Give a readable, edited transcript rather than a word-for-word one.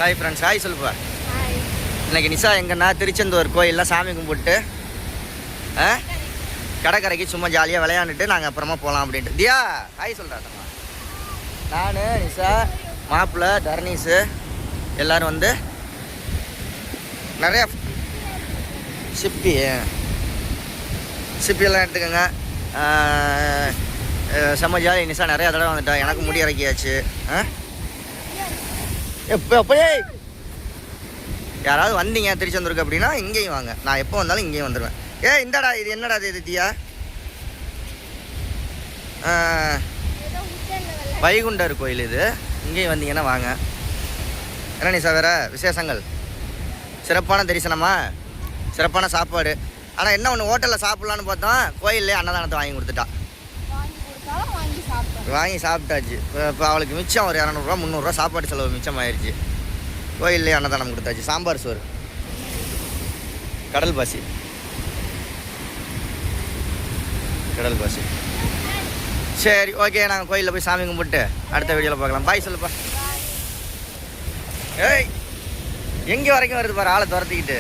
Hi friends, hi சொல்லுப்பா. இன்னைக்கு நிஷா எங்கன்னா திருச்செந்தூர் கோயிலில் சாமி கும்பிட்டு கடற்கரைக்கு சும்மா ஜாலியாக விளையாண்டுட்டு நாங்கள் அப்புறமா போகலாம் அப்படின்ட்டு. தியா ஹாய் சொல்கிறாட்டம்மா. நான் நிஷா மாப்பிள்ளை டர்னீஸு எல்லோரும் வந்து நிறையா சிப்பியெல்லாம் எடுத்துக்கோங்க. செம்ம ஜாலி. நிஷா நிறையா தடவை வந்துட்டா. எனக்கு முடி இறக்கியாச்சு. எப்போயே யாராவது வந்தீங்க திருச்செந்தூருக்கு அப்படின்னா இங்கேயும் வாங்க. நான் எப்போ வந்தாலும் இங்கேயும் வந்துடுவேன். இந்தடா இது என்னடா இது தியா? வைகுண்டர் கோயில் இது. இங்கேயும் வந்தீங்கன்னா வாங்க. என்ன நிஷா வேற விசேஷங்கள்? சிறப்பான தரிசனமா, சிறப்பான சாப்பாடு. ஆனால் என்ன ஒன்று, ஹோட்டலில் சாப்பிட்லான்னு பார்த்தோம், கோயிலே அன்னதானத்தை வாங்கி கொடுத்துட்டா. வாங்கி சாப்பிட்டாச்சு. இப்போ அவளுக்கு மிச்சம் ஒரு 200 300 சாப்பாடு செலவு மிச்சம் ஆயிடுச்சு. கோயிலே அன்னதானம் கொடுத்தாச்சு. சாம்பார் சோறு, கடல் பாசி. சரி, ஓகே. நாங்கள் கோயிலில் போய் சாமி கும்பிட்டு அடுத்த வீடியோவில் பார்க்கலாம். பாய் சொல்லுப்பா. எங்கே வரைக்கும் வருது பாரு ஆளை துரத்திக்கிட்டு.